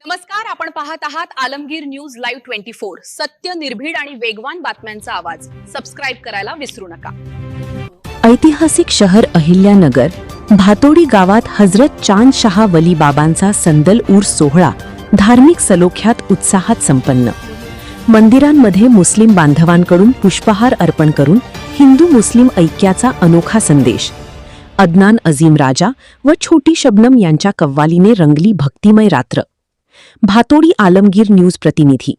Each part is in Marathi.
नमस्कार, आपण पाहत आहात आलमगीर न्यूज लाईव्ह 24। सत्य, निर्भीड आणि वेगवान बातम्यांचा आवाज। सबस्क्राइब करायला विसरू नका। ऐतिहासिक शहर अहिल्यानगर भातोडी गावात हजरत चांद शाह वली बाबांचा संदल उर्स सोहळा धार्मिक सलोख्यात उत्साहात संपन्न। मंदिरांमध्ये मुस्लिम बांधवांकडून पुष्पहार अर्पण करून हिंदू मुस्लिम ऐक्याचा अनोखा संदेश। अदनान अजीम राजा व छोटी शबनम यांच्या कव्वालीने रंगली भक्तिमय रात्र। भातोडी आलमगीर न्यूज प्रतिनिधी।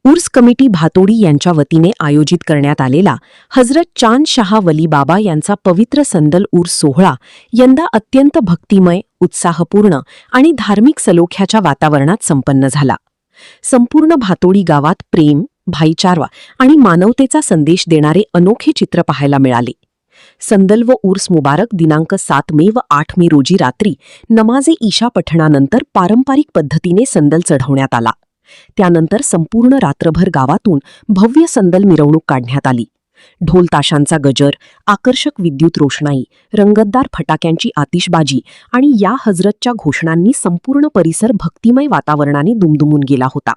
उर्स कमिटी भातोडी यांच्या वतीने आयोजित करण्यात आलेला हजरत चांद शाह वली बाबा यांचा पवित्र संदल उर्स सोहळा यंदा अत्यंत भक्तिमय, उत्साहपूर्ण आणि धार्मिक सलोख्याच्या वातावरणात संपन्न झाला। संपूर्ण भातोडी गावात प्रेम, भाईचारा आणि मानवतेचा संदेश देणारे अनोखे चित्र पाहायला मिळाले। संदल व उर्स मुबारक दिनांक 7 मे व 8 मे रोजी रात्री नमाजे ईशा पठणानंतर पारंपरिक पद्धतीने संदल चढवण्यात आला। त्यानंतर संपूर्ण रात्रभर गावातून भव्य संदल मिरवणूक काढण्यात आली। ढोल ताशांचा गजर, आकर्षक विद्युत रोषणाई, रंगतदार फटाक्यांची आतिषबाजी आणि या हजरतच्या घोषणांनी संपूर्ण परिसर भक्तिमय वातावरणाने दुमदुमून गेला होता।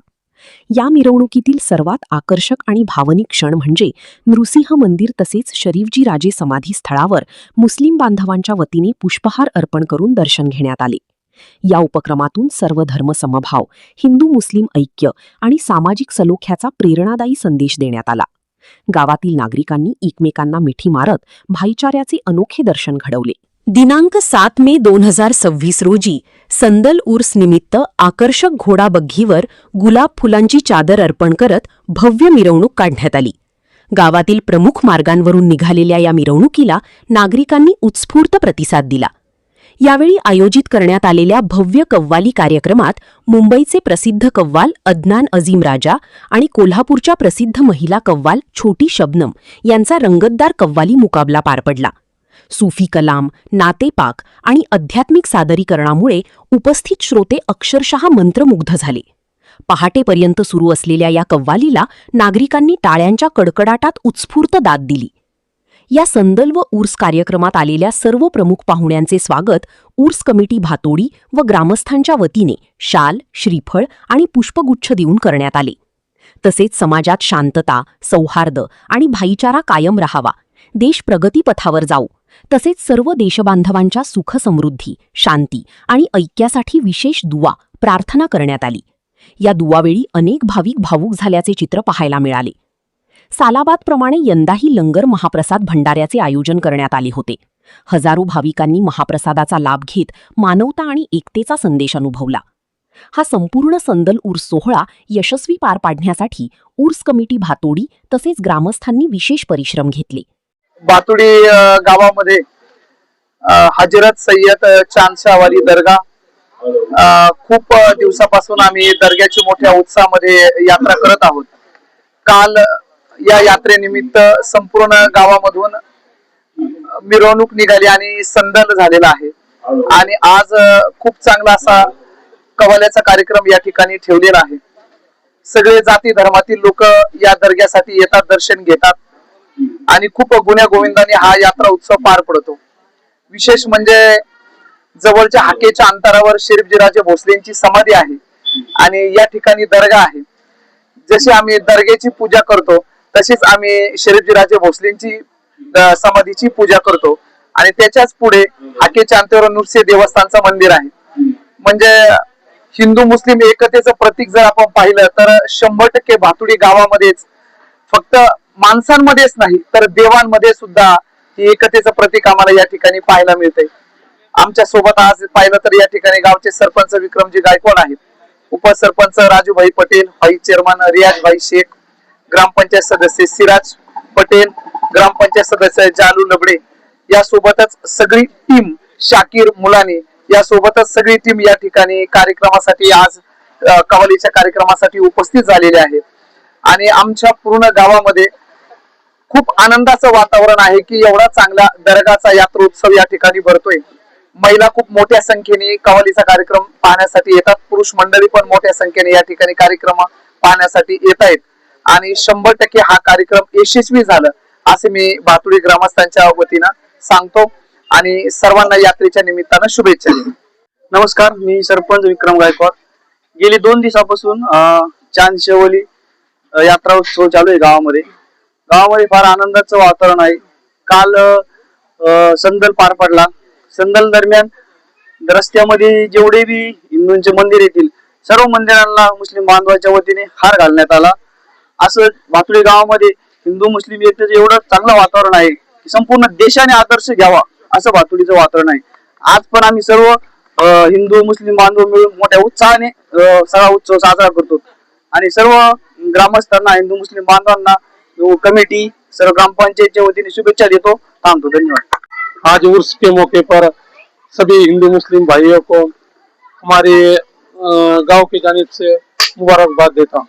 या मिरवणुकीतील सर्वात आकर्षक आणि भावनिक क्षण म्हणजे नृसिंह मंदिर तसेच शरीफजी राजे समाधी स्थळावर मुस्लिम बांधवांच्या वतीने पुष्पहार अर्पण करून दर्शन घेण्यात आले। या उपक्रमातून सर्व धर्म समभाव, हिंदू मुस्लिम ऐक्य आणि सामाजिक सलोख्याचा प्रेरणादायी संदेश देण्यात आला। गावातील नागरिकांनी एकमेकांना मिठी मारत भाईचाऱ्याचे अनोखे दर्शन घडवले। दिनांक 7 मे 2026 रोजी संदल उर्स निमित्त आकर्षक घोडाबग्घीवर गुलाब फुलांची चादर अर्पण करत भव्य मिरवणूक काढण्यात आली। गावातील प्रमुख मार्गांवरून निघालेल्या या मिरवणुकीला नागरिकांनी उत्स्फूर्त प्रतिसाद दिला। यावेळी आयोजित करण्यात आलेल्या भव्य कव्वाली कार्यक्रमात मुंबईचे प्रसिद्ध कव्वाल अदनान अजीम राजा आणि कोल्हापूरच्या प्रसिद्ध महिला कव्वाल छोटी शबनम यांचा रंगतदार कव्वाली मुकाबला पार पडला। सूफी कलाम, नातेपाक आणि आध्यात्मिक सादरीकरणामुळे उपस्थित श्रोते अक्षरशः मंत्रमुग्ध झाले। पहाटेपर्यंत सुरू असलेल्या या कव्वालीला नागरिकांनी टाळ्यांच्या कडकडाटात उत्स्फूर्त दाद दिली। या संदल व उर्स कार्यक्रमात आलेल्या सर्व प्रमुख पाहुण्यांचे स्वागत उर्स कमिटी भातोडी व ग्रामस्थांच्या वतीने शाल, श्रीफळ आणि पुष्पगुच्छ देऊन करण्यात आले। तसेच समाजात शांतता, सौहार्द आणि भाईचारा कायम राहावा, देश प्रगतीपथावर जाऊ, तसेच सर्व देशबांधवांच्या सुख समृद्धी, शांती आणि ऐक्यासाठी विशेष दुआ, प्रार्थना करण्यात आली। या दुआवेळी अनेक भाविक भावूक झाल्याचे चित्र पाहायला मिळाले। सालाबादप्रमाणे यंदाही लंगर महाप्रसाद भंडाऱ्याचे आयोजन करण्यात आले होते। हजारो भाविकांनी महाप्रसादाचा लाभ घेत मानवता आणि एकतेचा संदेश अनुभवला। हा संपूर्ण संदल उर्स सोहळा यशस्वी पार पाडण्यासाठी उर्स कमिटी भातोडी तसेच ग्रामस्थांनी विशेष परिश्रम घेतले। भातोडी गावामध्ये हजरत सय्यद चांद शाह वली दर्गा खूप दिवसापासून आम्ही दर्ग्याची मोठ्या उत्साहामध्ये यात्रा करत आहोत। काल या यात्रेनिमित्त संपूर्ण गावामधून मिरवणूक निघाली आणि संदल झालेला आहे आणि आज खूप चांगला असा कव्वाल्याचा कार्यक्रम या ठिकाणी ठेवलेला आहे। सगळे जाती धर्मातील लोक या दर्ग्यासाठी येतात, दर्शन घेतात आणि खूप गुण्या गोविंदाने हा यात्रा उत्सव पार पडतो। विशेष म्हणजे जवळच्या हाकेच्या अंतरावर शरीफजी राजे भोसलेंची समाधी आहे आणि या ठिकाणी दर्गा आहे। जशी आम्ही दर्ग्याची पूजा करतो तशीच आम्ही शरीफजी राजे भोसलेंची समाधीची पूजा करतो आणि त्याच्याच पुढे हाकेच्या अंतरावर नुरसे देवस्थानचं मंदिर आहे। म्हणजे हिंदू मुस्लिम एकतेचं प्रतीक जर आपण पाहिलं तर 100% भातोडी गावामध्येच फक्त माणसांमध्येच नाही तर देवांमध्ये सुद्धा ही एकतेचं प्रतीक आम्हाला या ठिकाणी पाहायला मिळते। आमच्या सोबत आज पाहिलं तर या ठिकाणी गावचे सरपंच विक्रमजी गायकवाड आहेत, उपसरपंच राजूभाई पटेल, व्हाईस चेअरमन रियाजभाई शेख, ग्रामपंचायत सदस्य सिराज पटेल, ग्रामपंचायत सदस्य जालू लबडे, यासोबतच सगळी टीम शाकीर मुलानी, यासोबतच सगळी टीम या ठिकाणी कार्यक्रमासाठी आज कव्वालीच्या कार्यक्रमासाठी उपस्थित झालेले आहे। आणि आमच्या पूर्ण गावामध्ये खूप आनंदाचं वातावरण आहे की एवढा चांगला दर्गाचा यात्रोत्सव या ठिकाणी भरतोय। महिला खूप मोठ्या संख्येने कव्वालीचा कार्यक्रम पाहण्यासाठी येतात, पुरुष मंडळी पण मोठ्या संख्येने या ठिकाणी कार्यक्रम पाहण्यासाठी येत आहेत आणि 100% हा कार्यक्रम यशस्वी झालं असे मी भातोडी ग्रामस्थांच्या वतीनं सांगतो आणि सर्वांना यात्रेच्या निमित्तानं शुभेच्छा देतो। नमस्कार, मी सरपंच विक्रम गायकवाड। गेली 2 दिवसापासून चांद शेवली यात्रा उत्सव चालू आहे गावामध्ये. गावामध्ये फार आनंदाचं वातावरण आहे. काल संदल पार पडला. संदल दरम्यान रस्त्यामध्ये जेवढे बी हिंदूंचे मंदिर येतील सर्व मंदिरांना मुस्लिम बांधवाच्या वतीने हार घालण्यात आला. असं भातुडी गावामध्ये हिंदू मुस्लिम एकतेचं एवढं चांगलं वातावरण आहे की संपूर्ण देशाने आदर्श घ्यावा असं भातुडीचं वातावरण आहे. आज पण आम्ही सर्व हिंदू मुस्लिम बांधव मिळून मोठ्या उत्साहाने सगळा उत्सव साजरा करतो आणि सर्व ग्रामस्थांना हिंदू मुस्लिम बांधवांना कमिटी सर्व ग्रामपंचायतच्या वतीने शुभेच्छा देतो. थांबतो. धन्यवाद. आज उर्स के मौके पर सभी हिंदू मुस्लिम भाइयों को हमारे गांव की जानिब से मुबारकबाद देता हूँ.